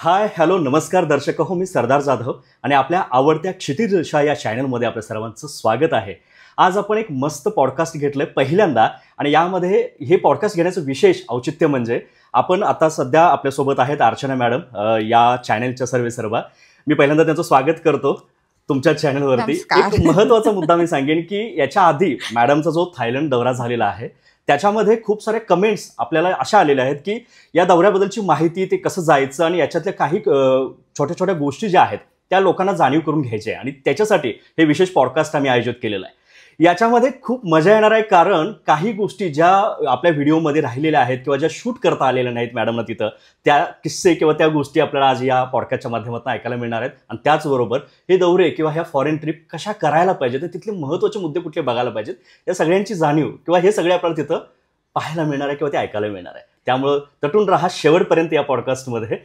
Hi hello नमस्कार दर्शक हो, मी सरदार जाधव आणि आपल्या आवडत्या क्षितिज दिशा या चॅनलमध्ये आपल्या सर्वांचं स्वागत आहे। आज आपण एक मस्त पॉडकास्ट घेतलंय पहिल्यांदा आणि यामध्ये हे पॉडकास्ट घेण्याचं विशेष औचित्य म्हणजे आपण आता सध्या आपल्यासोबत आहेत अर्चना मॅडम या चॅनलच्या सर्व मी पहिल्यांदा त्यांचं स्वागत करतो तुमच्या चॅनलवरती। एक महत्त्वाचा मुद्दा मी सांगेन की याच्या आधी मॅडमचा जो थायलंड दौरा झालेला आहे त्याच्यामध्ये खूप सारे कमेंट्स आपल्याला अशा आलेल्या आहेत की या दौऱ्याबद्दलची माहिती, ते कसं जायचं आणि याच्यातल्या काही छोट्या छोट्या गोष्टी ज्या आहेत त्या लोकांना जाणीव करून घ्यायचे आणि त्याच्यासाठी हे विशेष पॉडकास्ट आम्ही आयोजित केलेलं आहे। याच्यामध्ये खूप मजा येणार आहे कारण काही गोष्टी ज्या आपल्या व्हिडिओमध्ये राहिलेल्या आहेत किंवा ज्या शूट करता आलेल्या नाहीत मॅडमना तिथं, त्या किस्से किंवा त्या गोष्टी आपल्याला आज या पॉडकास्टच्या माध्यमातून ऐकायला मिळणार आहेत। आणि त्याचबरोबर हे दौरे किंवा ह्या फॉरेन ट्रिप कशा करायला पाहिजेत, तिथले महत्त्वाचे मुद्दे कुठले बघायला पाहिजेत, या सगळ्यांची जाणीव किंवा हे सगळे आपल्याला तिथं पाहायला मिळणार आहे किंवा ते ऐकायला मिळणार आहे। त्यामुळे तटून राहा शेवटपर्यंत या पॉडकास्टमध्ये।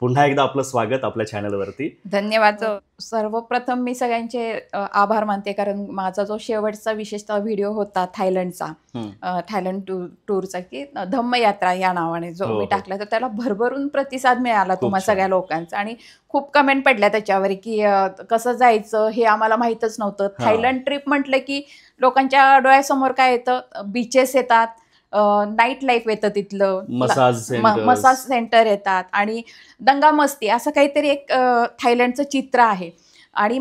पुन्हा एकदा आपलं स्वागत आपल्या चॅनलवरती। धन्यवाद। सर्वप्रथम मी सगळ्यांचे आभार मानते कारण माझा जो शेवटचा विशेषतः व्हिडिओ होता थायलंड टूरचा की धम्म यात्रा या नावाने जो मी टाकला तर त्याला भरभरून प्रतिसाद मिळाला तुम्हा सगळ्या लोकांचा आणि खूप कमेंट पडल्या त्याच्यावर की कसं जायचं हे आम्हाला माहीतच नव्हतं। थायलंड ट्रिप म्हटलं की लोकांच्या डोळ्यासमोर काय येतं, बीचेस येतात, नाईट लाईफ येतं, तिथलं मसाज सेंटर येतात आणि दंगा मस्ती असं काहीतरी एक थायलंडचं चित्र आहे। आणि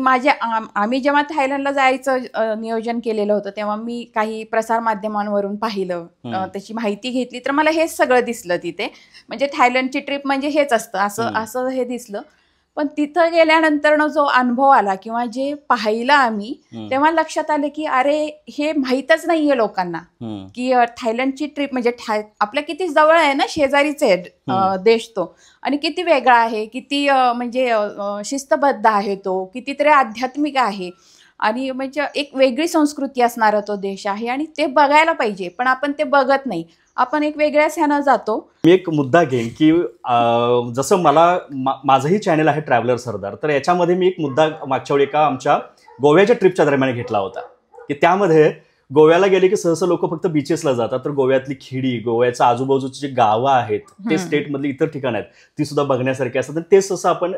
आम्ही जेव्हा थायलंडला जायचं नियोजन केलेलं होतं तेव्हा मी काही प्रसार माध्यमांवरून पाहिलं, त्याची माहिती घेतली तर मला हेच सगळं दिसलं तिथे, म्हणजे थायलंडची ट्रिप म्हणजे हेच असतं असं हे दिसलं। पण तिथं गेल्यानंतर जो अनुभव आला किंवा जे पाहिलं आम्ही तेव्हा लक्षात आलं की अरे हे माहीतच नाहीये लोकांना की थायलंडची ट्रिप म्हणजे आपल्या किती जवळ आहे ना, शेजारीच आहे देश तो, आणि किती वेगळा आहे, किती म्हणजे शिस्तबद्ध आहे तो, कितीतरी आध्यात्मिक आहे आणि म्हणजे एक वेगळी संस्कृती असणारा तो देश आहे आणि ते बघायला पाहिजे। पण आपण ते बघत नाही, आपण एक वेगळ्याच ह्यानं जातो। मी एक मुद्दा घेईन की जसं माझंही चॅनल आहे ट्रॅव्हलर सरदार, तर याच्यामध्ये मी एक मुद्दा मागच्या वेळी एका आमच्या गोव्याच्या ट्रिपच्या दरम्यान घेतला होता की त्यामध्ये गोव्याला गेले की सहसा लोक फक्त बीचेसला जातात, तर गोव्यातली खेडी, गोव्याच्या आजूबाजूची जी गावं आहेत ते स्टेटमधली इतर ठिकाणं आहेत ती सुद्धा बघण्यासारखी असतात, ते सहसा आपण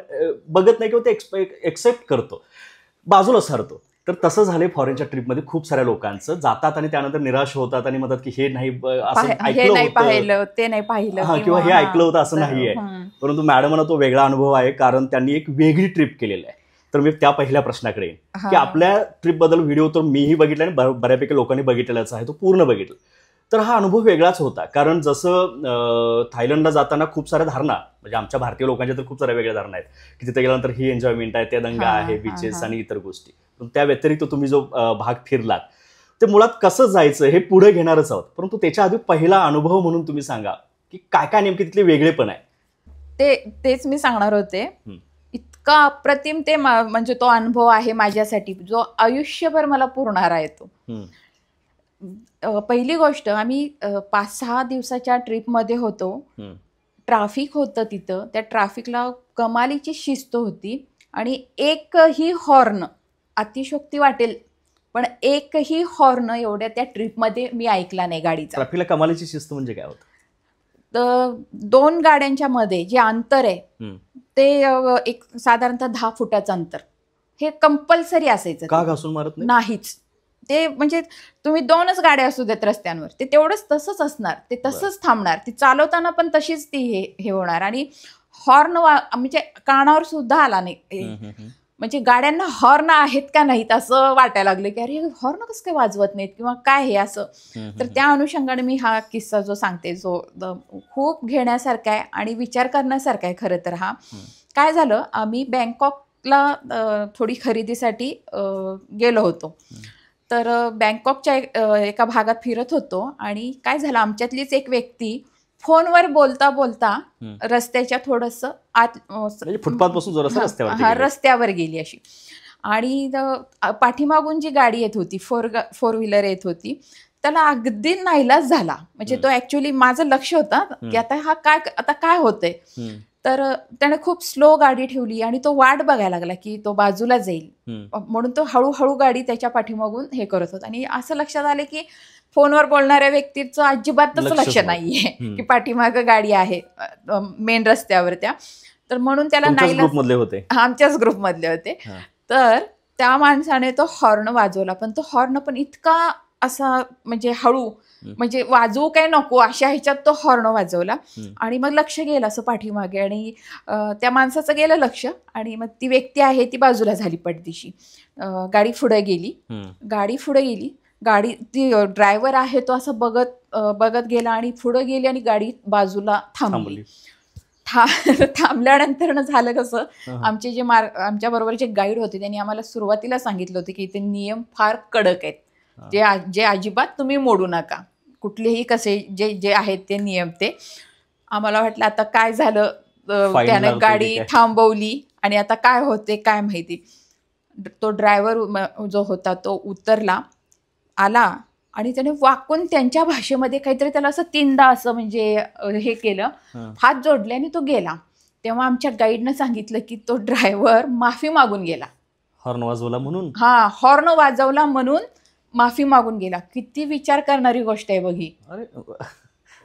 बघत नाही किंवा ते एक्सेप्ट करतो, बाजूला सरतो। तर तसं झालंय फॉरेनच्या ट्रिपमध्ये खूप साऱ्या लोकांचं, जातात आणि त्यानंतर निराश होतात आणि म्हणतात की हे नाही असं पाहिलं, ते नाही पाहिलं किंवा हे ऐकलं होतं असं नाहीये। परंतु मॅडमना तो वेगळा अनुभव आहे कारण त्यांनी एक वेगळी ट्रिप केलेली आहे। तर मी त्या पहिल्या प्रश्नाकडे येईन की आपल्या ट्रिप बद्दल व्हिडिओ तर मीही बघितला आणि बऱ्यापैकी लोकांनी बघितलेलाच आहे, तो पूर्ण बघितला। तर हा अनुभव वेगळाच होता कारण जसं थायलंडला जाताना खूप साऱ्या धारणा, म्हणजे आमच्या भारतीय लोकांच्या तर खूप साऱ्या वेगळ्या धारणा आहेत की तिथे गेल्यानंतर ही एन्जॉयमेंट आहे, ते दंगा आहे, बीचेस आणि इतर गोष्टी। त्या व्यतिरिक्त तुम्ही जो भाग फिरलात ते मुळात कसं जायचं हे पुढे घेणारच आहोत, परंतु त्याच्या आधी पहिला अनुभव म्हणून तुम्ही सांगा की काय काय नेमकी तिथले वेगळेपण आहे। तेच मी सांगणार होते। इतका अप्रतिम ते म्हणजे तो अनुभव आहे माझ्यासाठी जो आयुष्यभर मला पुरणार आहे तो। पहिली गोष्ट, आम्ही 5-6 दिवसाच्या ट्रिपमध्ये होतो, ट्रॅफिक होतं तिथं, त्या ट्रॅफिकला कमालीची शिस्त होती आणि एकही हॉर्न, अतिशयोक्ती वाटेल पण एकही हॉर्न एवढ्या त्या ट्रिपमध्ये मी ऐकला नाही गाडीचा। ट्रॅफिकला कमालीची शिस्त म्हणजे काय होतं? तर 2 गाड्यांच्या मध्ये जे अंतर आहे ते एक साधारणतः 10 फुटाचं अंतर हे कंपल्सरी असायचं। का घासून मारत नाहीच ते, म्हणजे तुम्ही 2च गाड्या असू देत रस्त्यांवर, ते तेवढंच तसंच असणार, ते तसंच थांबणार, ती चालवताना पण तशीच ती हे होणार। आणि हॉर्न म्हणजे कानावर सुद्धा आला नाही, म्हणजे गाड्यांना हॉर्न आहेत का नाहीत असं वाटायला लागलं की अरे हॉर्न कसं काय वाजवत नाहीत किंवा काय हे असं। तर त्या अनुषंगाने मी हा किस्सा जो सांगते जो खूप घेण्यासारखा आहे आणि विचार करण्यासारखा आहे खरं तर। हा काय झालं, आम्ही बँकॉकला थोडी खरेदीसाठी गेलो होतो, तर बँकॉकच्या एका भागात फिरत होतो आणि काय झालं, आमच्यातलीच एक व्यक्ती फोनवर बोलता बोलता रस्त्याच्या थोडंसं आत रस्त्यावर गेली अशी, आणि पाठीमागून जी गाडी येत होती, फोर व्हीलर येत होती, त्याला अगदी नाईलाज झाला, म्हणजे तो ऍक्च्युली माझं लक्ष होतं की आता काय होतंय, तर त्याने खूप स्लो गाडी ठेवली आणि तो वाट बघायला लागला की तो बाजूला जाईल म्हणून तो हळूहळू गाडी त्याच्या पाठीमागून हे करत होता। आणि असं लक्षात आलं की फोनवर बोलणाऱ्या व्यक्तीचं अजिबातच लक्ष नाहीये की पाठीमागं गाडी आहे मेन रस्त्यावर त्या, तर म्हणून त्याला ग्रुपमधले होते, आमच्याच ग्रुपमधले होते. तर त्या माणसाने तो हॉर्न वाजवला, पण तो हॉर्न पण इतका असा म्हणजे हळू, म्हणजे वाजवू काय नको अशा ह्याच्यात तो हॉर्न वाजवला. आणि मग लक्ष गेलं असं पाठीमागे, आणि त्या माणसाचं गेलं लक्ष, आणि मग ती व्यक्ती आहे ती बाजूला झाली पडदिशी. गाडी पुढे गेली, गाडी ती ड्रायव्हर आहे तो असं बघत गेला आणि पुढे गेली, आणि गाडी बाजूला थांबली. थांबल्यानंतर झालं कसं, आमचे जे आमच्या बरोबर जे गाईड होते त्यांनी आम्हाला सुरुवातीला सांगितलं होतं की इथे नियम फार कडक आहेत, जे अजिबात तुम्ही मोडू नका, कुठलेही कसे जे आहेत ते नियम. ते आम्हाला वाटलं आता काय झालं, त्याने गाडी थांबवली आणि आता काय होते काय माहिती. तो ड्रायव्हर जो होता तो उतरला, आला, आणि त्याने वाकून त्यांच्या भाषेमध्ये काहीतरी त्याला असं 3दा असं म्हणजे हे केलं, हात जोडले आणि तो गेला. तेव्हा आमच्या गाईडनं सांगितलं की तो ड्रायव्हर माफी मागून गेला, हॉर्न वाजवला म्हणून. हॉर्न वाजवला म्हणून माफी मागून गेला. किती विचार करणारी गोष्ट आहे बघी.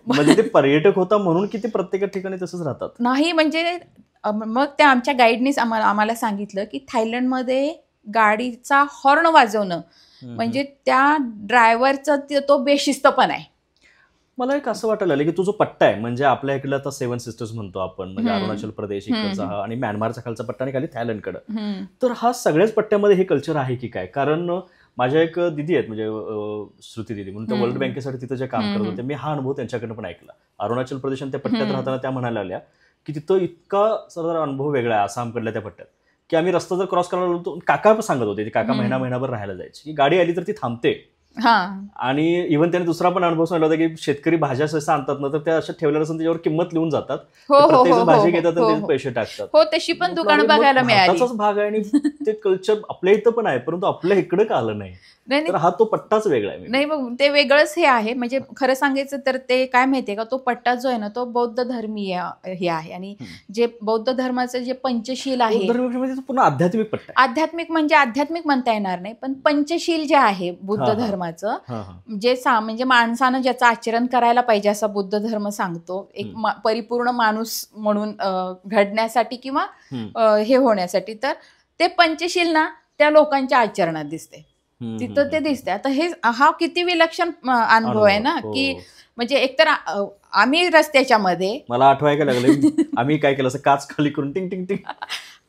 म्हणजे ते पर्यटक होता म्हणून की ते प्रत्येक ठिकाणी तसंच राहतात? नाही, म्हणजे मग त्या आमच्या गाईडनीच आम्हाला सांगितलं की थायलंडमध्ये गाडीचा हॉर्न वाजवणं म्हणजे त्या ड्रायव्हरचा तो बेशिस्तपण आहे. मला एक असं वाटायला लागलं की तो जो पट्टा आहे, म्हणजे आपल्या इकडे आता 7 सिस्टर्स म्हणतो आपण, म्हणजे अरुणाचल प्रदेश इकडचा हा, आणि म्यानमारचा खालचा पट्टा आणि खाली थायलंडकडं, तर हा सगळ्याच पट्ट्यामध्ये हे कल्चर आहे की काय? कारण माझ्या एक दिदी आहेत, म्हणजे श्रुती दिदी म्हणून, त्या वर्ल्ड बँकेसाठी तिथं जे काम करत होते, मी हा अनुभव त्यांच्याकडनं पण ऐकला. अरुणाचल प्रदेश आणि त्या पट्ट्यात राहताना त्या म्हणायला लागल्या की तिथं इतका सर अनुभव वेगळा आहे आसामकडल्या त्या पट्ट्यात, की आम्ही रस्ता जर क्रॉस करायला लागलो, काका पण सांगत होते, काका महिनाभर राहायला जायचे, की गाडी आली तर ती थांबते. आणि इव्हन त्याने दुसरा पण अनुभव सांगितला होता की शेतकरी भाज्या सहसा आणतात ना, तर त्या अशा ठेवल्या असून त्याच्यावर किंमत लिहून जातात, प्रत्येक भाजी घेतात आणि त्याचे पैसे टाकतात. हो, तशी पण दुकानं बघायला मिळाली. भारताचाच भाग आहे आणि ते कल्चर आपल्या इथं पण आहे, परंतु आपल्या इकडे का आलं नाही? तर हा तो पट्टाच वेगळा आहे. नाही, मग ते वेगळंच हे आहे. म्हणजे खरं सांगायचं तर ते काय माहितीये का, तो पट्टा जो आहे ना तो बौद्ध धर्मीय हे आहे, आणि जे बौद्ध धर्माचं जे पंचशील आहे, पूर्ण आध्यात्मिक पट्टा. आध्यात्मिक म्हणजे आध्यात्मिक म्हणता येणार नाही, पण पंचशील जे आहे बुद्ध धर्माचं, जे म्हणजे माणसानं ज्याचं आचरण करायला पाहिजे असा बुद्ध धर्म सांगतो, एक परिपूर्ण माणूस म्हणून घडण्यासाठी किंवा हे होण्यासाठी, तर ते पंचशील ना त्या लोकांच्या आचरणात दिसते, तिथं ते दिसते. आता हा किती विलक्षण अनुभव आहे ना, की म्हणजे एकतर आम्ही रस्त्याच्या मध्ये, मला आठवायला लागलं आम्ही काय केलं असं, काच खाली करून टिंग टिंग टिंग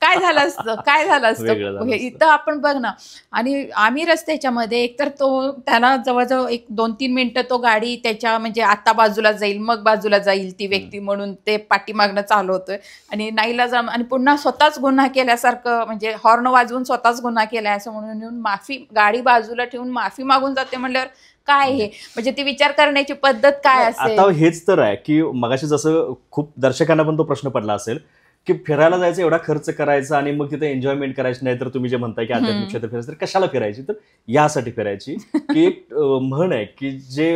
काय झालं असतं इथं आपण बघ ना. आणि आम्ही रस्त्याच्या मध्ये, एकतर तो त्याला जवळजवळ 1-2-3 मिनिटं तो गाडी त्याच्या म्हणजे आता बाजूला जाईल मग बाजूला जाईल ती व्यक्ती म्हणून ते पाठीमागणं चालवतोय, आणि नाईला जा, आणि पुन्हा स्वतःच गुन्हा केल्यासारखं, म्हणजे हॉर्न वाजवून स्वतःच गुन्हा केलाय असं म्हणून माफी, गाडी बाजूला ठेवून माफी मागून जाते म्हणल्यावर काय हे, म्हणजे ती विचार करण्याची पद्धत काय असेल? आता हेच तर आहे की मगाशी जसं खूप दर्शकांना पण तो प्रश्न पडला असेल की फिरायला जायचं, एवढा खर्च करायचा आणि मग तिथे एन्जॉयमेंट करायची नाही, तर तुम्ही जे म्हणताय की आध्यात्मिक क्षेत्र फिरायचं, तर कशाला फिरायची? तर यासाठी फिरायची की एक म्हण आहे की जे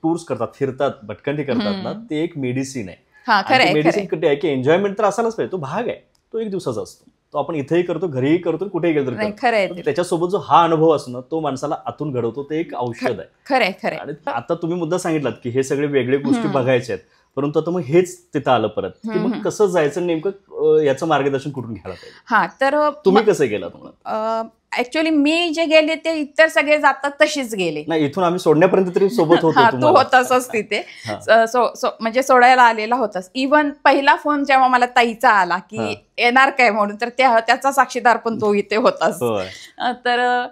टूर्स करतात, फिरतात, भटकंती करतात ना, ते एक मेडिसिन आहे. मेडिसिन कुठे आहे की एन्जॉयमेंट तर असायलाच पाहिजे, तो भाग आहे, तो एक दिवसाचा असतो, तो आपण इथेही करतो, घरीही करतो, कुठेही गेलो तर. त्याच्यासोबत जो हा अनुभव असतो ना, तो माणसाला आतून घडवतो, ते एक औषध आहे. खरंय. आणि आता तुम्ही मुद्दा सांगितलात की हे सगळे वेगळे गोष्टी बघायच्या आहेत, परंतु आता मग हेच तिथं आलं परत की मग कसं जायचं, नेमकं याचं मार्गदर्शन कुठून घ्यायला पाहिजे? हा, तर तुम्ही कसं गेला? तुम्हाला ऍक्च्युअली मी जे गेले ते इतर सगळे जातात तशीच गेले नाही, इथून आम्ही सोडण्यापर्यंत तरी सोबत होतो. तू होतास तिथे, म्हणजे सोडायला आलेला होतास. इव्हन पहिला फोन जेव्हा मला ताईचा आला की येणार काय म्हणून, तर त्याचा साक्षीदार पण तो इथे होतास. तर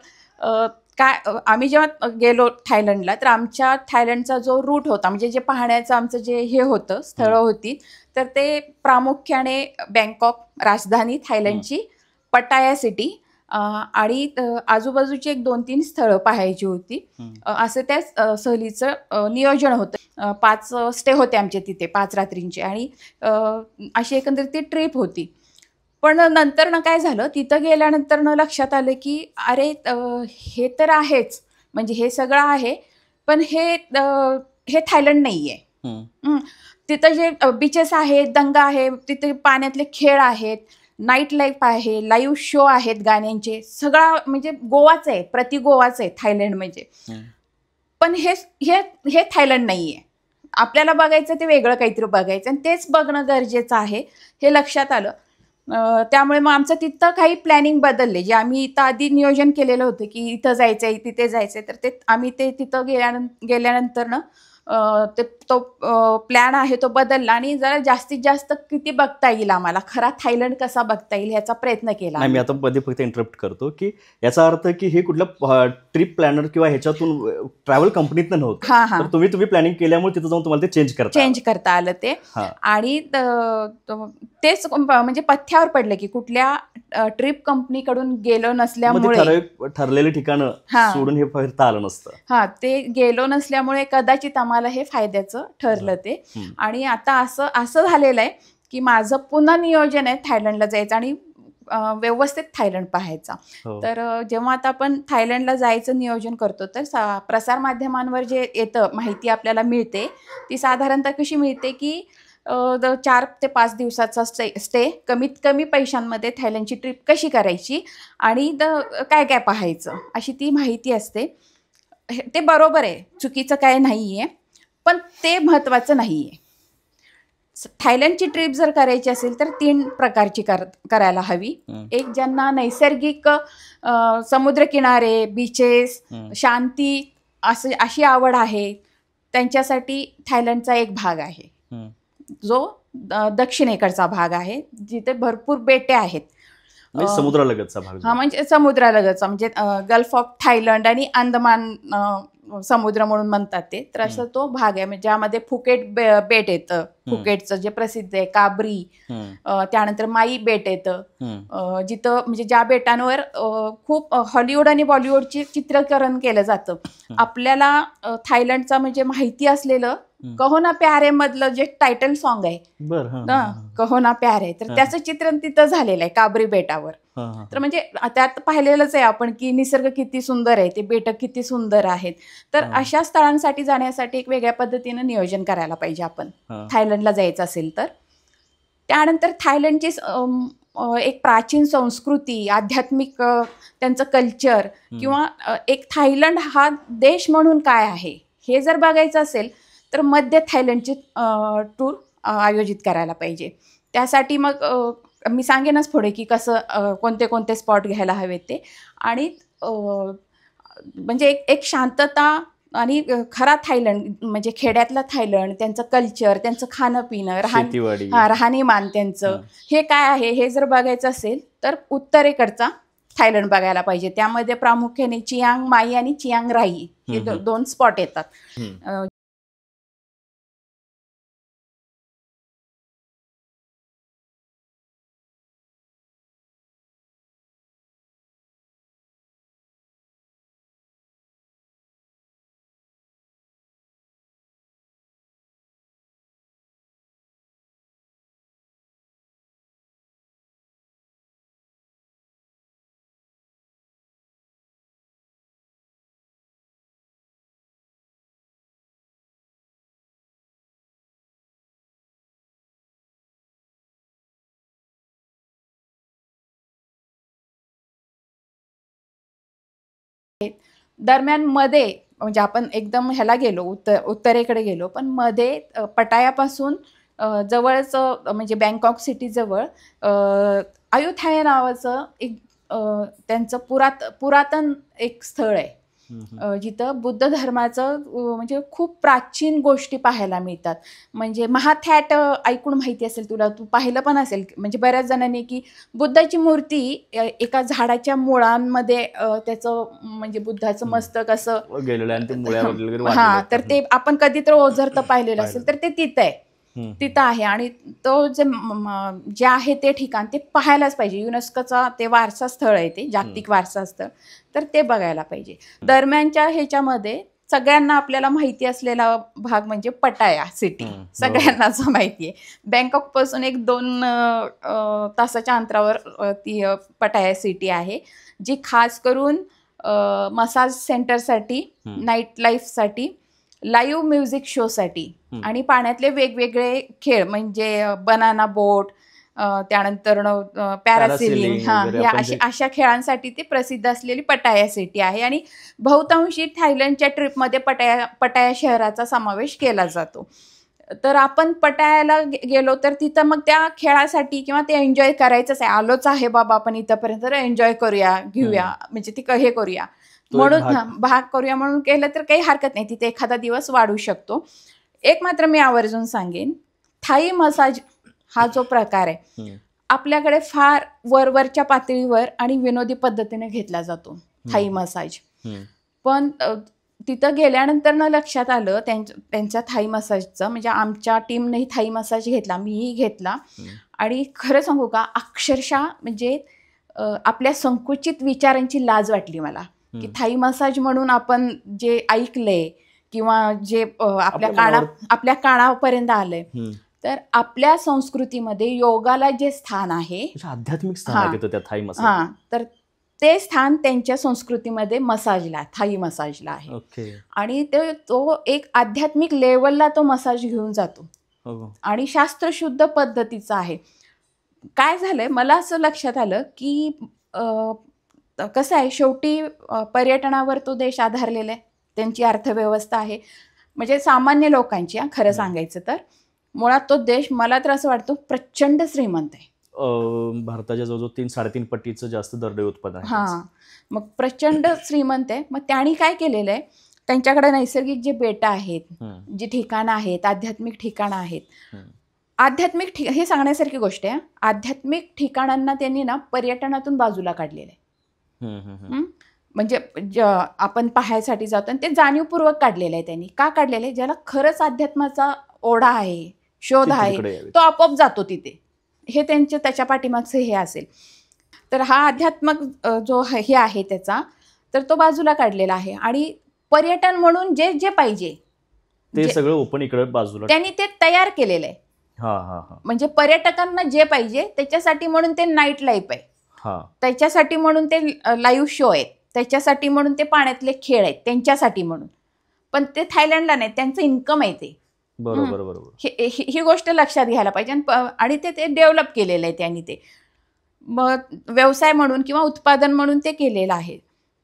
काय, आम्ही जेव्हा गेलो थायलंडला, तर आमच्या थायलंडचा जो रूट होता, म्हणजे जे पाहण्याचं आमचं जे हे होतं, स्थळं होती, तर ते प्रामुख्याने बँकॉक राजधानी थायलंडची, पटाया सिटी, आणि आजूबाजूची 1-2-3 स्थळं पाहायची होती, असं त्या सहलीचं नियोजन होतं. 5 स्टे होते आमचे तिथे, 5 रात्रींचे, आणि अशी एकंदरीत ती ट्रिप होती. पण नंतर ना काय झालं, तिथं गेल्यानंतर न लक्षात आलं की अरे हे तर आहेच, म्हणजे हे सगळं आहे, पण हे थायलंड नाही आहे. तिथं जे बीचेस आहेत, दंगा आहे, तिथे पाण्यातले खेळ आहेत, नाईट लाईफ आहे, लाईव्ह शो आहेत गाण्यांचे, सगळं म्हणजे गोवाच आहे, प्रति गोवाच आहे थायलंड म्हणजे. पण हे थायलंड नाही आहे. आपल्याला बघायचं ते वेगळं काहीतरी बघायचं, आणि तेच बघणं गरजेचं आहे, हे लक्षात आलं. त्यामुळे मग आमचं तिथं काही प्लॅनिंग बदलले, जे आम्ही इथं आधी नियोजन केलेलं होतं की इथं जायचंय तिथे जायचंय, तर ते आम्ही तिथं गेल्यानंतर ना तो प्लॅन आहे तो बदलला आणि जरा जास्तीत जास्त किती बघता येईल आम्हाला, खरा थायलंड कसा बघता येईल ह्याचा प्रयत्न केला. नाही, मी आता मध्ये फक्त इंटरप्ट करतो की याचा अर्थ की हे कुठल्या ट्रिप प्लॅनर किंवा ह्याच्यातून ट्रॅव्हल कंपनीतनं नव्हतं, तर तुम्ही प्लॅनिंग केल्यामुळे तिथं जाऊन तुम्हाला ते चेंज करता आलं ते. आणि तेच म्हणजे पथ्यावर पडलं की कुठल्या ट्रिप कंपनीकडून गेलो नसल्यामुळे ठरलेले ठिकाण सोडून हे फिरता आलं नसतं. ते गेलो नसल्यामुळे कदाचित आम्हाला हे फायद्याचं ठरलं ते. आणि आता असं झालेलं आहे की माझं पुन्हा नियोजन आहे थायलंडला जायचं आणि व्यवस्थित थायलंड पाहायचा. तर जेव्हा आता आपण थायलंडला जायचं नियोजन करतो तर प्रसारमाध्यमांवर जे येतं माहिती आपल्याला मिळते ती साधारणतः कशी मिळते की 4 ते 5 दिवसाचा स्टे कमीत कमी पैशांमध्ये थायलंडची ट्रिप कशी करायची आणि काय काय पाहायचं अशी ती माहिती असते. ते बरोबर आहे, चुकीचं काय नाही आहे, पण ते महत्त्वाचं नाही आहे. थायलंडची ट्रिप जर करायची असेल तर 3 प्रकारची करायला हवी. एक, ज्यांना नैसर्गिक समुद्रकिनारे, बीचेस, शांती अशी आवड आहे त्यांच्यासाठी थायलंडचा एक भाग आहे जो दक्षिणेकडचा भाग आहे, जिथे भरपूर बेटे आहेत. समुद्रालगतचा भाग, म्हणजे समुद्रालगतचा म्हणजे गल्फ ऑफ थायलंड आणि अंदमान समुद्र म्हणून म्हणतात ते. तर असं तो भाग आहे ज्यामध्ये फुकेट बेट येतं, फुकेटचं जे प्रसिद्ध आहे, काबरी, त्यानंतर माई बेट येतं, जिथं म्हणजे ज्या बेटांवर खूप हॉलिवूड आणि बॉलिवूडचे चित्रीकरण केलं जातं. आपल्याला थायलंडचा म्हणजे माहिती असलेलं कहो ना प्यारे मधलं जे टायटल सॉन्ग आहे कहो ना प्यारे, तर त्याचं चित्रण तिथं झालेलं आहे काबरी बेटावर. तर म्हणजे त्यात पाहिलेलंच आहे आपण की निसर्ग किती सुंदर आहे, ते बेट किती सुंदर आहेत. तर अशा स्थळांसाठी जाण्यासाठी एक वेगळ्या पद्धतीनं नियोजन करायला पाहिजे आपण थायलंडला जायचं असेल तर. त्यानंतर थायलंडची एक प्राचीन संस्कृती, आध्यात्मिक त्यांचं कल्चर किंवा एक थायलंड हा देश म्हणून काय आहे हे जर बघायचं असेल तर मध्य थायलंडची टूर आयोजित करायला पाहिजे. त्यासाठी मग मी सांगेनच पुढे की कसं कोणते कोणते स्पॉट घ्यायला हवेत ते. आणि म्हणजे एक शांतता आणि खरा थायलंड म्हणजे खेड्यातला थायलंड, त्यांचं कल्चर, त्यांचं खाणं पिणं, राहणीमान त्यांचं हे काय आहे हे जर बघायचं असेल तर उत्तरेकडचा थायलंड बघायला पाहिजे. त्यामध्ये प्रामुख्याने चियांग माई आणि चियांग राई हे 2 स्पॉट येतात. दरम्यान मध्ये म्हणजे आपण एकदम ह्याला गेलो, उत्तरेकडे गेलो, पण मध्ये पटायापासून जवळच म्हणजे बँकॉक सिटी जवळ अयुथाया नावाचं एक त्यांचं पुरातन एक स्थळ आहे जिथं बुद्ध धर्माचं म्हणजे खूप प्राचीन गोष्टी पाहायला मिळतात. म्हणजे महाथॅट ऐकून माहिती असेल तुला, तू पाहिलं पण असेल म्हणजे बऱ्याच जणांनी की बुद्धाची मूर्ती एका झाडाच्या मुळांमध्ये त्याचं म्हणजे बुद्धाचं मस्तक असं गेलेलं तर ते आपण कधी तर ओझरतं पाहिलेलं असेल तर ते तिथं आहे. आणि तो जे आहे ते ठिकाण ते पाहायलाच पाहिजे. युनेस्कोचा ते वारसा स्थळ आहे, ते जागतिक वारसा स्थळ, तर ते बघायला पाहिजे. दरम्यानच्या ह्याच्यामध्ये सगळ्यांना आपल्याला माहिती असलेला भाग म्हणजे पटाया सिटी, सगळ्यांनाच माहिती आहे. बँकॉक पासून एक 2 तासाच्या अंतरावर ती पटाया सिटी आहे, जी खास करून मसाज सेंटरसाठी, नाईट लाईफसाठी, लाईव्ह म्युझिक शोसाठी आणि पाण्यातले वेगवेगळे खेळ म्हणजे बनाना बोट, त्यानंतर पॅरासिलिंग, अशा खेळांसाठी ती प्रसिद्ध असलेली पटाया सिटी आहे. आणि बहुतांशी थायलंडच्या ट्रिपमध्ये पटाया शहराचा समावेश केला जातो. तर आपण पटायाला गेलो तर तिथं मग त्या खेळासाठी किंवा ते एन्जॉय करायचंच आहे, आलोच आहे बाबा आपण इथंपर्यंत, तर एन्जॉय करूया, घेऊया, म्हणजे ती हे करूया म्हणून भाग करूया म्हणून केलं तर काही हरकत नाही, तिथे एखादा दिवस वाढू शकतो. एक मात्र मी आवर्जून सांगेन, थाई मसाज हा जो प्रकार आहे आपल्याकडे फार वरवरच्या पातळीवर आणि विनोदी पद्धतीने घेतला जातो थाई मसाज. पण तिथं गेल्यानंतर न लक्षात आलं त्यांच्या थाई मसाजचं, म्हणजे आमच्या टीमनेही थाई मसाज घेतला, मीही घेतला, आणि खरं सांगू का अक्षरशः म्हणजे आपल्या संकुचित विचारांची लाज वाटली मला, की थाई मसाज म्हणून आपण जे ऐकलंय किंवा जे आपल्या कानापर्यंत आलंय, तर आपल्या संस्कृतीमध्ये योगाला जे स्थान आहे, आध्यात्मिक स्थान आहे त्या थाई मसाज, तर ते स्थान त्यांच्या संस्कृतीमध्ये मसाजला, थाई मसाजला आहे. आणि तो एक आध्यात्मिक लेवलला तो मसाज घेऊन जातो आणि शास्त्रशुद्ध पद्धतीचा आहे. काय झालंय मला असं लक्षात आलं की कसं आहे, शेवटी पर्यटनावर तो देश आधारलेला आहे, त्यांची अर्थव्यवस्था आहे, म्हणजे सामान्य लोकांची, खरं सांगायचं तर मुळात तो देश मला तर असं वाटतं प्रचंड श्रीमंत आहे. भारताच्या जवळजवळ 3-3.5 पटीचं जास्त दरडोई उत्पन्न आहे. मग प्रचंड श्रीमंत आहे. मग त्यांनी काय केलेलं आहे, त्यांच्याकडे नैसर्गिक जे बेटा आहेत, जी ठिकाणं आहेत, आध्यात्मिक ठिकाणं आहेत, हे सांगण्यासारखी गोष्ट आहे. आध्यात्मिक ठिकाणांना त्यांनी ना पर्यटनातून बाजूला काढलेलं आहे. म्हणजे आपण पाहायसाठी जातो आणि ते जाणीवपूर्वक काढलेलं आहे त्यांनी. का काढलेलं आहे, ज्याला खरंच अध्यात्माचा ओढा आहे, शोध आहे, तो आपोआप जातो तिथे, हे त्याच्या पाठीमागचं हे असेल. तर हा अध्यात्मक जो हे आहे त्याचा, तर तो बाजूला काढलेला आहे. आणि पर्यटन म्हणून जे जे पाहिजे ते सगळं ओपन इकडे बाजूला त्यांनी ते तयार केलेलं आहे. म्हणजे पर्यटकांना जे पाहिजे त्याच्यासाठी म्हणून ते नाईट लाईफ आहे, त्याच्यासाठी म्हणून ते लाईव्ह शो आहेत, त्याच्यासाठी म्हणून ते पाण्यातले खेळ आहेत, त्यांच्यासाठी म्हणून. पण ते थायलंडला नाही, त्यांचं इन्कम आहे ते. बरोबर. ही गोष्ट लक्षात घ्यायला पाहिजे. आणि ते डेव्हलप केलेलं आहे त्यांनी, ते मग व्यवसाय म्हणून किंवा उत्पादन म्हणून ते केलेलं आहे.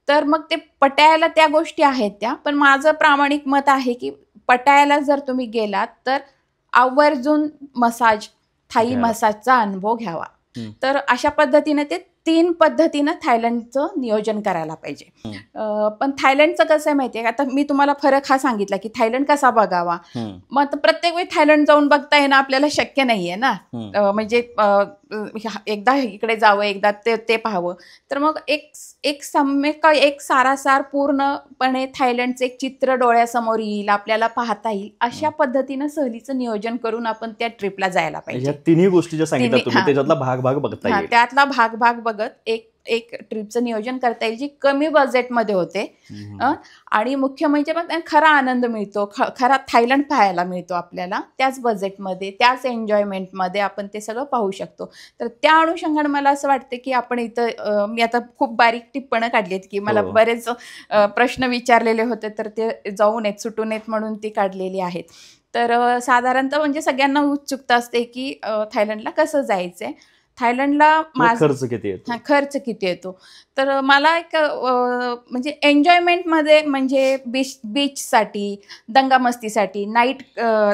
तर मग ते पटायाला त्या गोष्टी आहेत त्या. पण माझं प्रामाणिक मत आहे की पटायाला जर तुम्ही गेलात तर आवर्जून थाई मसाजचा अनुभव घ्यावा. तर अशा पद्धतीने ते 3 पद्धतीनं थायलंडचं नियोजन करायला पाहिजे. पण थायलंडचं कसं आहे माहितीये का, आता मी तुम्हाला फरक हा सांगितला की थायलंड कसा बघावा. मग आता प्रत्येक वेळी थायलंड जाऊन बघता येणं आपल्याला शक्य नाहीये ना. म्हणजे एकदा इकडे जावं, एकदा ते पाहावं, तर मग एक सम्यक, एक सारासार पूर्णपणे थायलंडचं एक चित्र डोळ्यासमोर येईल, आपल्याला पाहता येईल, अशा पद्धतीनं सहलीचं नियोजन करून आपण त्या ट्रिपला जायला पाहिजे. तिन्ही गोष्टी ज्या सांगितल्या तुम्ही त्याच्यातला भाग बघता येईल, त्यातला भाग बघत एक ट्रिपचं नियोजन करता येईल, जी कमी बजेटमध्ये होते. आणि मुख्य म्हणजे मग खरा आनंद मिळतो, खरा थायलंड पाहायला मिळतो आपल्याला, त्याच बजेटमध्ये, त्याच एन्जॉयमेंटमध्ये आपण ते सगळं पाहू शकतो. तर त्या अनुषंगाने मला असं वाटतं की आपण इथं, मी आता खूप बारीक टिप्पणं काढली आहेत की मला बरेच प्रश्न विचारलेले होते, तर ते जाऊ नयेत, सुटू नयेत म्हणून ती काढलेली आहेत. तर साधारणतः म्हणजे सगळ्यांना उत्सुकता असते की थायलंडला कसं जायचंय, थायलंडला खर्च किती येतो. तर मला एक म्हणजे एन्जॉयमेंटमध्ये, म्हणजे बीचसाठी, दंगामस्तीसाठी, नाईट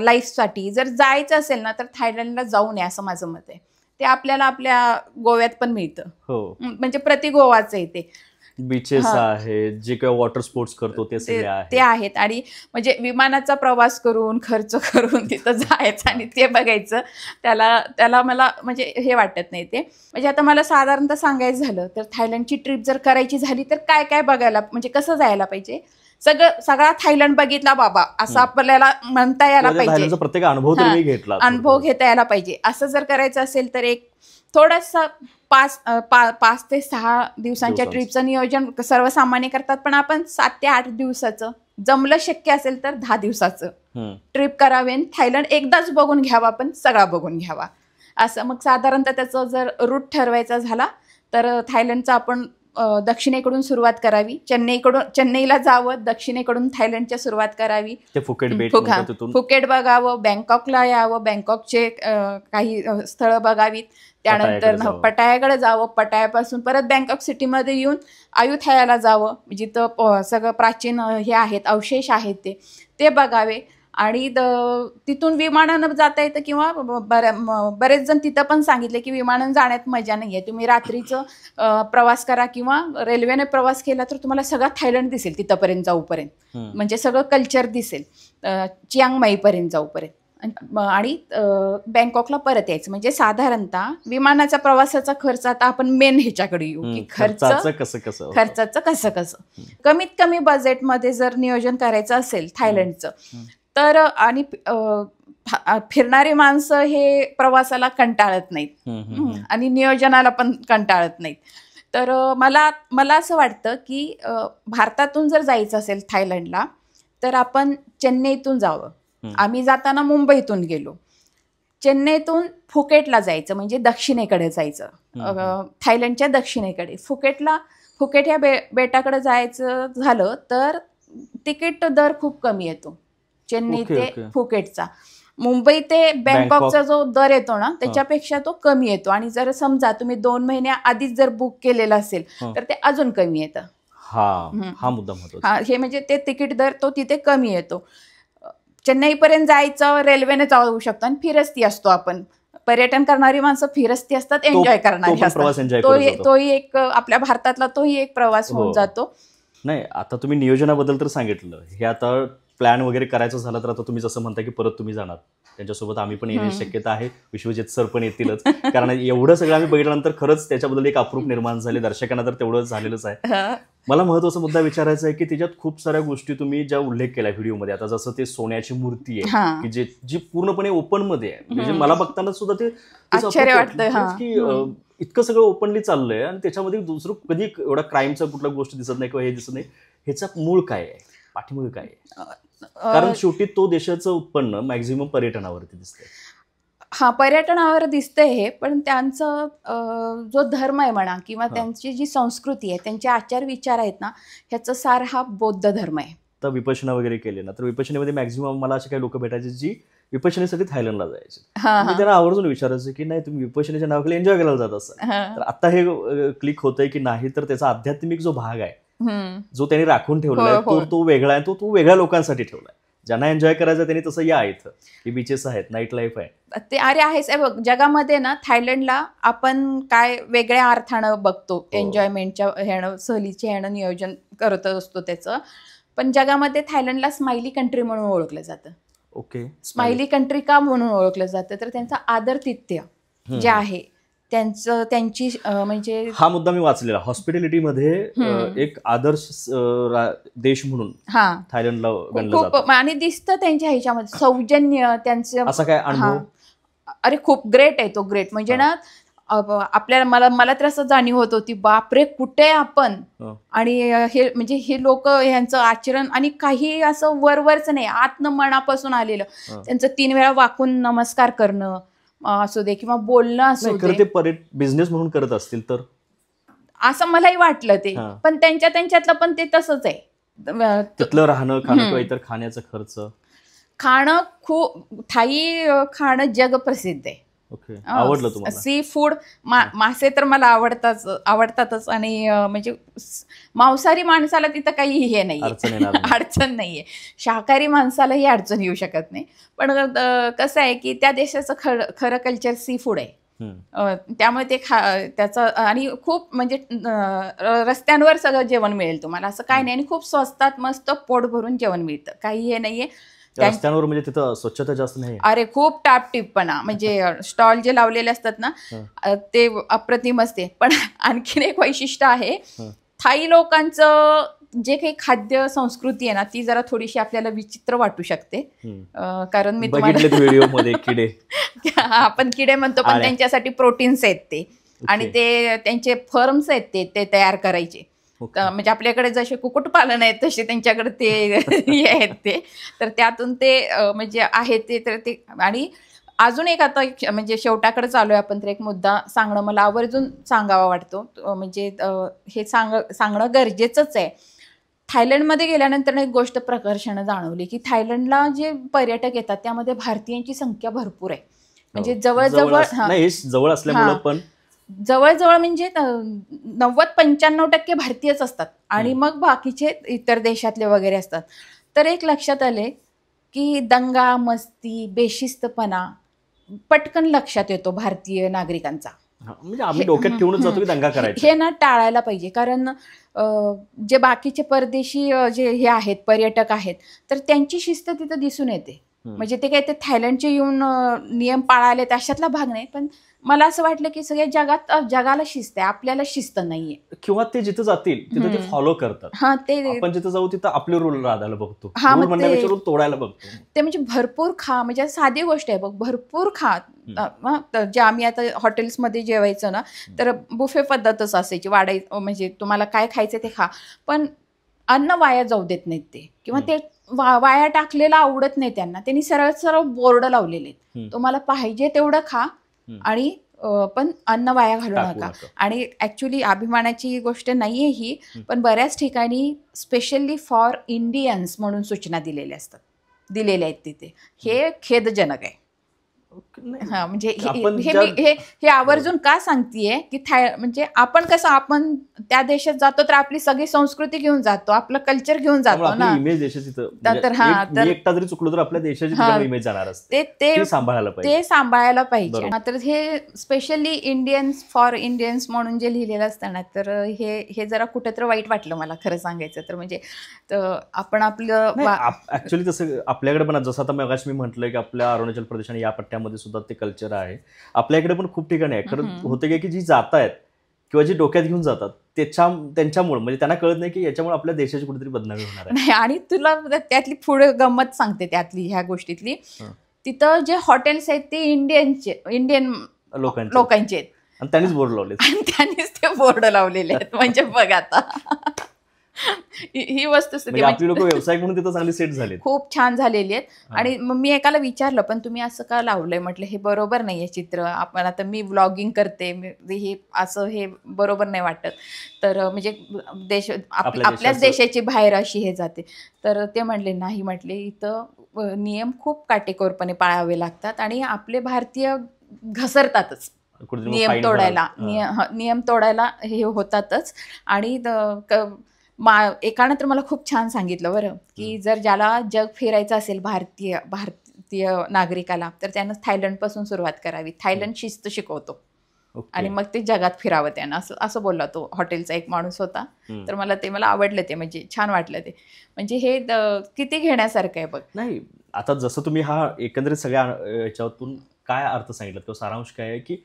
लाईफसाठी जर जायचं असेल ना, तर थायलंडला जाऊ नये असं माझं मत आहे. ते आपल्याला आपल्या गोव्यात पण मिळतं, म्हणजे प्रति गोवाचं आहे ते. बीचेस आहेत, जे काही वॉटर स्पोर्ट्स करतो ते आहेत. आणि म्हणजे विमानाचा प्रवास करून, खर्च करून तिथं जायचं आणि ते बघायचं, त्याला मला म्हणजे हे वाटत नाही ते. म्हणजे आता मला साधारणतः सांगायचं झालं तर थायलंडची ट्रिप जर करायची झाली तर काय काय बघायला, म्हणजे कसं जायला पाहिजे, सगळा थायलंड बघितला बाबा असं आपल्याला म्हणता यायला पाहिजे, प्रत्येक अनुभव घेता यायला पाहिजे. असं जर करायचं असेल तर एक थोडंसं 5 ते 6 दिवसांच्या ट्रिपचं नियोजन सर्वसामान्य करतात, पण आपण 7 ते 8 दिवसाचं, जमलं शक्य असेल तर 10 दिवसाचं ट्रिप करावे. थायलंड एकदाच बघून घ्यावा, पण सगळा बघून घ्यावा असं. मग साधारणतः त्याचं जर रूट ठरवायचा झाला तर थायलंडचा आपण दक्षिणेकडून सुरुवात करावी, चेन्नईला जावं, दक्षिणेकडून थायलंडच्या सुरुवात करावी, फुकेट बघावं, बँकॉकला यावं, बँकॉकचे काही स्थळं बघावीत, त्यानंतर पटायाकडे जावं, पटायापासून परत बँकॉक सिटीमध्ये येऊन अयुथयाला जावं, जिथं सगळं प्राचीन हे आहेत, अवशेष आहेत ते बघावे. आणि तिथून विमानानं जाता येतं किंवा बरेच जण तिथं पण सांगितले की विमानानं जाण्यात मजा नाही आहे, तुम्ही रात्रीचं प्रवास करा किंवा रेल्वेने प्रवास केला तर तुम्हाला सगळं थायलंड दिसेल तिथंपर्यंत जाऊपर्यंत, म्हणजे सगळं कल्चर दिसेल चियांग माईपर्यंत जाऊपर्यंत. आणि बँकॉकला परत यायचं. म्हणजे साधारणतः विमानाचा प्रवासाचा खर्च, आता आपण मेन ह्याच्याकडे येऊ की खर्चाचं कसं कसं कमीत कमी बजेटमध्ये जर नियोजन करायचं असेल थायलंडचं तर, आणि फिरणारी माणसं हे प्रवासाला कंटाळत नाहीत आणि नियोजनाला पण कंटाळत नाहीत. तर मला असं वाटतं की भारतातून जर जायचं असेल थायलंडला तर आपण चेन्नईतून जावं. आम्ही जाताना मुंबईतून गेलो. चेन्नईतून फुकेटला जायचं, म्हणजे दक्षिणेकडे जायचं, थायलंडच्या दक्षिणेकडे. फुकेट या बेटाकडे जायचं झालं तर तिकीट दर खूप कमी येतो चेन्नई ते फुकेटचा. मुंबई ते बँकॉकचा जो दर येतो ना त्याच्यापेक्षा तो कमी येतो. आणि जर समजा तुम्ही 2 महिन्या आधीच जर बुक केलेलं असेल तर ते अजून कमी येतं. हा मुद्दा महत्त्वाचा. हे म्हणजे ते तिकीट दर तो तिथे कमी येतो. चेन्नईपर्यंत जायचं रेल्वेने जाऊ शकतो आणि फिरस्ती असतो आपण. पर्यटन करणारी माणसं फिरस्ती असतात, एन्जॉय करणारी असतात. तोही एक आपल्या भारतातला तोही एक प्रवास होऊन जातो. नाही, आता तुम्ही नियोजनाबद्दल तर सांगितलं. हे आता प्लॅन वगैरे करायचं झालं तर आता तुम्ही जसं म्हणता की परत तुम्ही जाणार, त्यांच्यासोबत आम्ही पण येण्याची शक्यता आहे. विश्वजित सर पण येतीलच, कारण एवढं सगळं आम्ही बघितल्यानंतर खरंच त्याच्याबद्दल एक अप्रूप निर्माण झाले. दर्शकांना तर तेवढं झालेलंच आहे. मला महत्त्वाचा मुद्दा विचारायचा आहे की त्याच्यात खूप साऱ्या गोष्टी तुम्ही ज्या उल्लेख केला व्हिडिओमध्ये, आता जसं ते सोन्याची मूर्ती आहे की जी पूर्णपणे ओपन मध्ये आहे, म्हणजे मला बघताना सुद्धा ते आश्चर्य वाटतं की इतकं सगळं ओपनली चाललंय आणि त्याच्यामध्ये दुसरं कधी एवढा क्राईमचा कुठला गोष्ट दिसत नाही किंवा हे दिसत नाही. ह्याचा मूळ काय आहे, पाठीमागे काय आहे? कारण शेवटी तो देशाचं उत्पन्न मॅक्झिमम पर्यटनावरती दिसतंय. पर्यटनावर दिसतंय हे, पण त्यांचं जो धर्म आहे म्हणा किंवा त्यांची जी संस्कृती आहे, त्यांचे आचार विचार आहेत ना, ह्याचं सार हा बौद्ध धर्म आहे. तर विपश्यना वगैरे केले ना, तर विपश्यनेमध्ये मॅक्झिमम मला असे काही लोक भेटायचे जी विपश्यनेसाठी थायलंडला जायचे. मी त्यांना आवर्जून विचारायचं की नाही तुम्ही विपश्यनेच्या नावाखाली एन्जॉय करायला जात असाल, तर आता हे क्लिक होतंय की नाही, तर त्याचा आध्यात्मिक जो भाग आहे जो त्यांनी राखून ठेवलाय तो वेगळा आहे. तो वेगळ्या लोकांसाठी ठेवलाय. ज्यांना एन्जॉय करायचं त्यांनी तसं या इथं ही बीचेस आहेत, नाईट लाईफ आहे ते. अरे आहेच बघ, जगामध्ये ना थायलंडला आपण काय वेगळ्या अर्थानं बघतो, एन्जॉयमेंटच्या ह्यानं सहलीच्या ह्यानं नियोजन करत असतो त्याचं. पण जगामध्ये थायलंडला स्माइली कंट्री म्हणून ओळखलं जातं. ओके, स्माइली कंट्री का म्हणून ओळखलं जातं तर त्यांचं आदरातिथ्य जे आहे त्यांची म्हणजे हा मुद्दा मी वाचलेला. हॉस्पिटॅलिटीमध्ये एक आदर्श देश म्हणून थायलंडला गणलं जातं. आणि दिसतं त्यांच्या ह्याच्यामध्ये सौजन्य त्यांचं. असा काय अनुभव? अरे खूप ग्रेट आहे तो. ग्रेट म्हणजे ना आपल्याला मला तर असं जाणीव होत होती, बापरे कुठे आपण. आणि हे म्हणजे हे लोक ह्यांचं आचरण आणि काही असं वरवरच नाही, आतनं मनापासून आलेलं. त्यांचं 3 वेळा वाकून नमस्कार करणं असू दे किंवा बोलणं असू दे. ते बिझनेस म्हणून करत असतील तर असं मलाही वाटलं ते. पण त्यांच्यातलं पण ते तसंच आहे. तिथलं राहणं खाणं किंवा इतर खाण्याचा खर्च, खाणं खूप थाई खाणं जग प्रसिद्ध आहे. आवडलं तुम्हाला? सी फूड, मासे तर मला आवडतातच. आणि म्हणजे मांसाहारी माणसाला तिथं काही हे नाही, अडचण नाहीये. शाकाहारी माणसाला ही अडचण येऊ शकत नाही. पण कसं आहे की त्या देशाचं खरं कल्चर सी फूड आहे. त्यामुळे ते त्याचं आणि खूप म्हणजे रस्त्यांवर सगळं जेवण मिळेल तुम्हाला, असं काय नाही. आणि खूप स्वस्तात मस्त पोट भरून जेवण मिळतं, काही हे नाहीये. रस्त्यांवर म्हणजे तिथं स्वच्छता जास्त नाही. अरे खूप टापटीपणा, म्हणजे स्टॉल जे लावलेले असतात ना ते अप्रतिम असते. पण आणखीन एक वैशिष्ट्य आहे, थाई लोकांचं जे काही खाद्य संस्कृती आहे ना ती जरा थोडीशी आपल्याला विचित्र वाटू शकते. कारण मी तुम्हाला व्हिडिओमध्ये किडे आपण किडे म्हणतो, पण त्यांच्यासाठी प्रोटीन्स आहेत ते. आणि ते त्यांचे फर्म्स आहेत ते तयार करायचे. म्हणजे आपल्याकडे जसे कुक्कुटपालन आहेत तसे त्यांच्याकडे ते आहेत ते. तर त्यातून ते म्हणजे आहे ते. तर ते आणि अजून एक आता म्हणजे शेवटाकडे चालू आहे आपण, तर एक मुद्दा सांगणं मला आवर्जून सांगावा वाटतो. म्हणजे हे सांगणं गरजेचंच आहे. थायलंडमध्ये गेल्यानंतर एक गोष्ट प्रकर्षानं जाणवली की थायलंडला जे पर्यटक येतात त्यामध्ये भारतीयांची संख्या भरपूर आहे. म्हणजे जवळ असल्यामुळे पण जवळजवळ म्हणजे 90-95% भारतीयच असतात आणि मग बाकीचे इतर देशातले वगैरे असतात. तर एक लक्षात आले की दंगा मस्ती बेशिस्तपणा पटकन लक्षात येतो भारतीय नागरिकांचा. म्हणजे आम्ही डोक्यात ठेवूनच जातो की दंगा करायचा. हे ना टाळायला पाहिजे, कारण जे बाकीचे परदेशी जे हे आहेत पर्यटक आहेत तर त्यांची शिस्त तिथं दिसून येते. म्हणजे ते काय ते थायलंडचे येऊन नियम पाळाले अशातला भाग नाही, पण मला असं वाटलं की सगळ्या जगाला शिस्त आहे, आपल्याला शिस्त नाहीये. किंवा ते जिथं जातील तिथं ते फॉलो करतात. आपण जिथं जाऊ तिथं आपले रूल राधायला बघतो, रूल म्हणण्यापेक्षा रूल तोडायला बघतो. ते म्हणजे भरपूर खा, म्हणजे साधी गोष्ट आहे बघ, भरपूर खा. जे आम्ही आता हॉटेल्समध्ये जेवायचं ना तर बुफे पद्धतच असायची, म्हणजे तुम्हाला काय खायचं ते खा, पण अन्न वाया जाऊ देत नाहीत ते, किंवा ते वाया टाकलेलं आवडत नाही त्यांना. त्यांनी सरळ सरळ बोर्ड लावलेले आहेत, तुम्हाला पाहिजे तेवढं खा आणि पण अन्न वाया घालू नका. आणि ऍक्च्युली अभिमानाची गोष्ट नाहीये ही, पण बऱ्याच ठिकाणी स्पेशली फॉर इंडियन्स म्हणून सूचना दिलेल्या आहेत तिथे. हे खेदजनक आहे. हा म्हणजे हे आवर्जून का सांगतेय की म्हणजे आपण कसं आपण त्या देशात जातो तर आपली सगळी संस्कृती घेऊन जातो, आपलं कल्चर घेऊन जातो ना. इमेज देशाची तर एकटा जरी चुकलो तर आपल्या देशाची इमेज जाणार असते, ते सांभाळायला पाहिजे. तर हे स्पेशली इंडियन्स फॉर इंडियन्स म्हणून जे लिहिलेलं असतं ना, तर हे जरा कुठेतरी वाईट वाटलं मला खरं सांगायचं तर. म्हणजे आपण आपलं ऍक्च्युली तसं आपल्याकडे पण जसं आता मगाशी मी म्हटलं की आपल्या अरुणाचल प्रदेश आणि या पट्ट्यामध्ये सुद्धा ते कल्चर आहे. आपल्या इकडे पण खूप ठिकाणी आहे. खरं होते की जी जात आहेत किंवा जी डोक्यात घेऊन जातात त्यांच्यामुळे म्हणजे त्यांना कळत नाही की याच्यामुळे आपल्या देशाची कुठेतरी बदनामी होणार आहे. आणि तुला त्यातली पुढे गंमत सांगते त्यातली ह्या गोष्टीतली. तिथं जे हॉटेल्स आहेत ते इंडियन लोकांचे आहेत आणि त्यांनीच बोर्ड लावले, त्यांनीच ते बोर्ड लावलेले आहेत. म्हणजे बघ आता ही वस्तुस्थिती आपली लोक व्यवसाय म्हणून तिथं चांगली सेट झाले, खूप छान झालेली आहेत. आणि मग मी एकाला विचारलं पण तुम्ही असं का लावलंय, म्हटलं हे बरोबर नाहीये चित्र. आपण आता मी व्लॉगिंग करते, हे असं हे बरोबर नाही वाटत. तर म्हणजे आपल्याच देशाची बाहेर अशी हे जाते. तर ते म्हणले नाही, म्हटले इथं नियम खूप काटेकोरपणे पाळावे लागतात आणि आपले भारतीय घसरतातच नियम तोडायला हे होतातच. आणि एकानं तर मला खूप छान सांगितलं बरं की जर ज्याला जग फिरायचं असेल भारतीय नागरिकाला तर त्यानं थायलंड पासून सुरुवात करावी. थायलंड शिस्त शिकवतो आणि मग ते जगात फिरावं त्यानं, असं बोलला तो हॉटेलचा एक माणूस होता. तर मला आवडलं ते, म्हणजे छान वाटलं ते. म्हणजे हे किती घेण्यासारखं आहे बघ. नाही आता जसं तुम्ही हा एकंदरीत सगळ्या याच्यातून काय अर्थ सांगितलं तो सारांश काय आहे की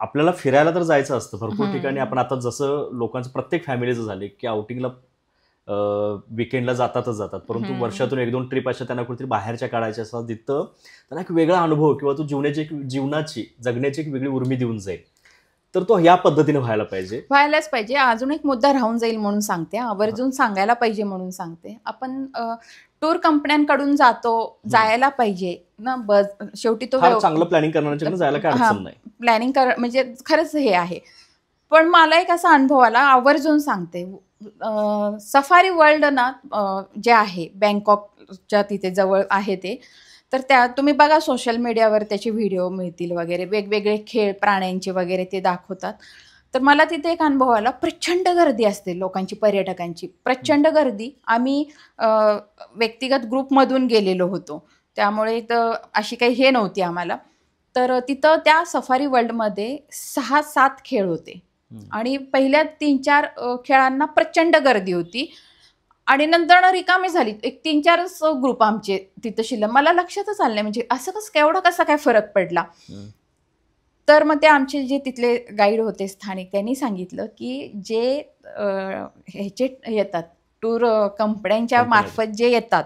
आपल्याला फिरायला तर जायचं असतं भरपूर ठिकाणी. आपण आता जसं लोकांचं प्रत्येक फॅमिलीचं झाले की आउटिंगला विकेंडला जातात, परंतु वर्षातून 1-2 ट्रिप अशा त्यांना कुठेतरी बाहेरच्या काढायच्या असतात जिथं त्यांना एक वेगळा अनुभव किंवा तो जगण्याची एक वेगळी उर्मी देऊन जाईल. तर तो या पद्धतीने व्हायलाच पाहिजे. अजून एक मुद्दा राहून जाईल म्हणून सांगते, आवर्जून सांगायला पाहिजे म्हणून सांगते. आपण टूर कंपन्यांकडून जायला पाहिजे ना. शेवटी तो चांगलं प्लॅनिंग करण्याच्याकडे जायला काय अडचण नाही. प्लॅनिंग म्हणजे खरंच हे आहे. पण मला एक असा अनुभव आला, आवर्जून सांगते. सफारी वर्ल्ड ना जे आहे बँकॉकच्या तिथे जवळ आहे ते, तर तुम्ही बघा सोशल मीडियावर त्याचे व्हिडिओ मिळतील वगैरे, वेगवेगळे खेळ प्राण्यांचे वगैरे ते दाखवतात. तर मला तिथे एक अनुभव आला, प्रचंड गर्दी असते लोकांची, पर्यटकांची प्रचंड गर्दी. आम्ही व्यक्तिगत ग्रुपमधून गेलेलो होतो, त्यामुळे तर अशी काही हे नव्हती आम्हाला. तर तिथं त्या सफारी वर्ल्डमध्ये 6-7 खेळ होते आणि पहिल्या 3-4 खेळांना प्रचंड गर्दी होती आणि नंतर रिकामी झाली. एक 3-4 ग्रुप आमचे तिथं शिल्लक. मला लक्षातच आलं नाही म्हणजे असं केवढा कसा काय फरक पडला. तर मग ते आमचे जे तिथले गाईड होते स्थानिक, त्यांनी सांगितलं की जे ह्याचे येतात टूर कंपन्यांच्या मार्फत जे येतात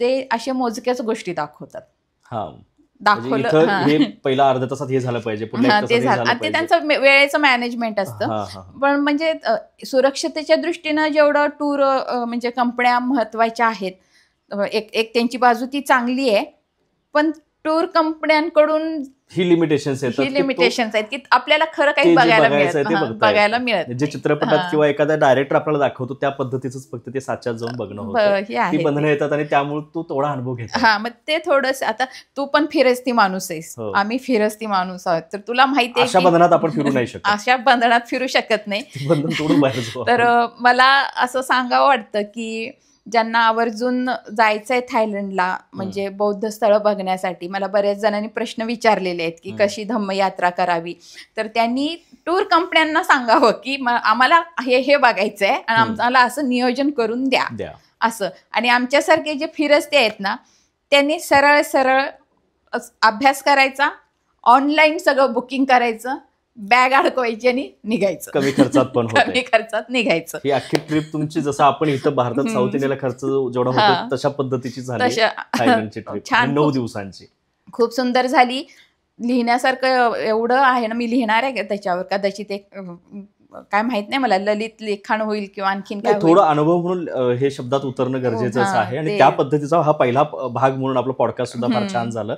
ते अशा मोजक्याच गोष्टी दाखवतात. पहिला अर्ध्या तासात हे झालं पाहिजे, ते त्यांचं वेळेचं मॅनेजमेंट असतं. पण म्हणजे सुरक्षतेच्या दृष्टीनं जेवढं टूर म्हणजे कंपन्या महत्वाच्या आहेत, एक त्यांची बाजू ती चांगली आहे, पण टूर कंपन्यांकडून ही लिमिटेशन्स आहेत की आपल्याला खरं काही बघायला मिळत. जे चित्रपटात किंवा एखादा डायरेक्टर आपल्याला दाखवतो त्या पद्धतीच फक्त ते साच्यात जाऊन बघणं होतं, ती बंधनं येतात आणि त्यामुळे तू थोडा अनुभव घेतो. मग ते थोडंसं, आता तू पण फिरस्ती माणूस आहेस, आम्ही फिरस्ती माणूस आहोत, तर तुला माहिती आहे अशा बंधनात आपण फिरू नाही शकत, अशा बंधनात फिरू शकत नाही. तर मला असं सांगावं वाटतं की ज्यांना आवर्जून जायचंय थायलंडला म्हणजे बौद्ध स्थळं बघण्यासाठी, मला बऱ्याच जणांनी प्रश्न विचारलेले आहेत की कशी धम्मयात्रा करावी, तर त्यांनी टूर कंपन्यांना सांगावं की आम्हाला हे बघायचंय आणि आम्हाला असं नियोजन करून द्या असं. आणि आमच्यासारखे जे फिरस्ते आहेत ना, त्यांनी सरळ सरळ अभ्यास करायचा, ऑनलाईन सगळं बुकिंग करायचं, बॅग अडकवायची आणि निघायचं. कमी खर्चात पण होतं. कमी खर्चात निघायचं. ही अख्खी ट्रिप तुमची जसं आपण इथं भारतात साऊथ इंडियाला खर्च जेवढा होतो तशा पद्धतीची झाली थायलंडची ट्रिप, 9 दिवसांची. खूप सुंदर झाली. लिहिण्यासारखं एवढं आहे ना, मी लिहिणार आहे त्याच्यावर, कदाचित एक काय माहित नाही मला, ललित लिखाण होईल किंवा आणखीन काय, थोडं अनुभव म्हणून हे शब्दात उतरणं गरजेचं आहे. आणि त्या पद्धतीचा हा पहिला भाग म्हणून आपलं पॉडकास्ट सुद्धा फार छान झालं.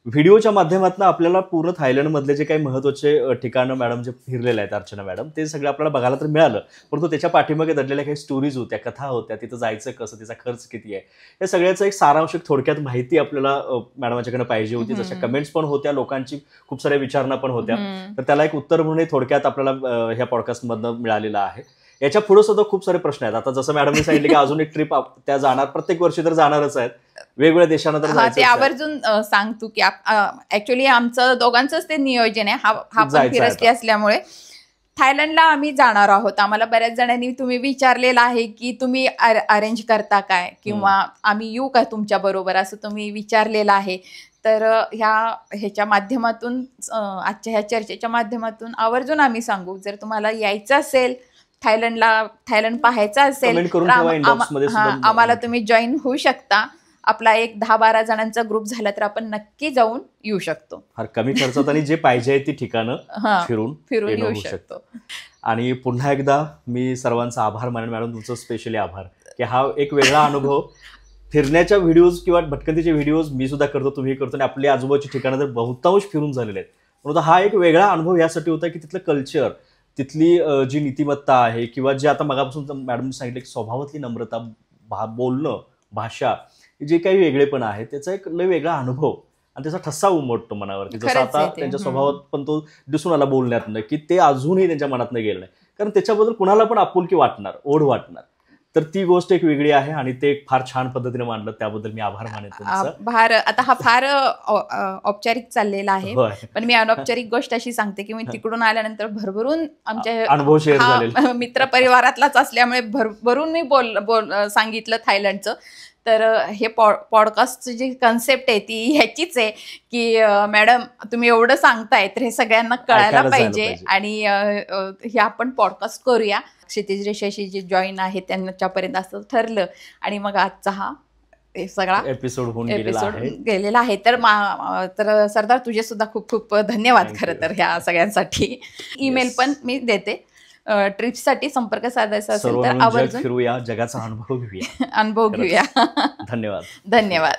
व्हिडिओच्या माध्यमातून आपल्याला पूर्ण थायलंड मधले जे काही महत्वाचे ठिकाणं मॅडम जे फिरलेले आहेत, अर्चना मॅडम, ते सगळं आपल्याला बघायला तर मिळालं, परंतु त्याच्या पाठीमागे दडलेल्या काही स्टोरीज होत्या, कथा होत्या, तिथं जायचं कसं, त्याचा खर्च किती आहे, या सगळ्याचं एक सारांश थोडक्यात माहिती आपल्याला मॅडमच्याकडे पाहिजे होती. जशा कमेंट्स पण होत्या, लोकांची खूप साऱ्या विचारणा पण होत्या, तर त्याला एक उत्तर म्हणून थोडक्यात आपल्याला ह्या पॉडकास्टमधनं मिळालेलं आहे. याच्या पुढे सुद्धा खूप सारे प्रश्न आहेत. आता जसं मॅडमने सांगितलं की अजून एक ट्रिप त्या जाणार, प्रत्येक वर्षी तर जाणारच आहेत, वेगवेगळ्या देशांना तर ते आवर्जून सांगतो की ऍक्च्युअली आमचं दोघांचंच ते नियोजन आहे. हा पण फिरस्ती असल्यामुळे थायलंडला आम्ही जाणार आहोत. आम्हाला बऱ्याच जणांनी तुम्ही विचारलेलं आहे की तुम्ही अरेंज करता काय किंवा आम्ही येऊ का तुमच्या बरोबर, असं तुम्ही विचारलेलं आहे. तर ह्याच्या माध्यमातून, आजच्या ह्या चर्चेच्या माध्यमातून आवर्जून आम्ही सांगू, जर तुम्हाला यायचं असेल थायलंड पाहायचं असेल तर आम्हाला तुम्ही जॉईन होऊ शकता. आपला एक 10-12 जणांचा ग्रुप झाला तर आपण नक्की जाऊन येऊ शकतो. फार कमी खर्चात आणि जे पाहिजे ती ठिकाणं फिरून येऊ शकतो. आणि पुन्हा एकदा मी सर्वांचा आभार मानेन मॅडम, तुमचं स्पेशली आभार की हा एक वेगळा अनुभव. फिरण्याच्या व्हिडिओज किंवा भटकंतीचे व्हिडिओज मी सुद्धा करतो, तुम्ही करतो, आणि आपली आजूबाजूची ठिकाणं तर बहुतांश फिरून झालेले आहेत, परंतु हा एक वेगळा अनुभव यासाठी होता की तिथलं कल्चर, तिथली जी नीतिमत्ता आहे किंवा जे आता मगापासून मॅडमने सांगितलं की स्वभावातली नम्रता, बोलणं, भाषा, जे काही वेगळेपण आहे त्याचा एक लय वेगळा अनुभव आणि त्याचा ठसा उमटतो मनावरती. जसं आता त्यांच्या स्वभावात पण तो दिसून आला बोलण्यातनं की ते अजूनही त्यांच्या मनातनं गेलं नाही, कारण त्याच्याबद्दल कुणाला पण आपुलकी वाटणार, ओढ वाटणार. तर ती गोष्ट एक वेगळी आहे आणि ते फार छान पद्धतीने मांडलं, त्याबद्दल मी आभार मानेन तुमचं. आता हा फार औपचारिक चाललेला आहे, पण मी अनौपचारिक गोष्ट अशी सांगते की मी तिकडून आल्यानंतर भरभरून आमच्या अनुभव शेअर झाले, मित्र परिवारातलाच असल्यामुळे भरभरून मी सांगितलं थायलंडचं. तर हे पॉडकास्टची जी कन्सेप्ट आहे ती ह्याचीच आहे की मॅडम तुम्ही एवढं सांगताय तर हे सगळ्यांना कळायला पाहिजे आणि हे आपण पॉडकास्ट करूया. क्षितिज रेषाशी जे जॉईन आहे त्यांच्यापर्यंत असं ठरलं आणि मग आजचा हा सगळा एपिसोड गेलेला आहे. तर सरदार तुझे सुद्धा खूप खूप धन्यवाद खरं तर ह्या सगळ्यांसाठी. ईमेल पण मी देते, ट्रिपसाठी संपर्क साधायचा असेल तर आवर्जून फिरूया, जगाचा अनुभव घेऊया. धन्यवाद.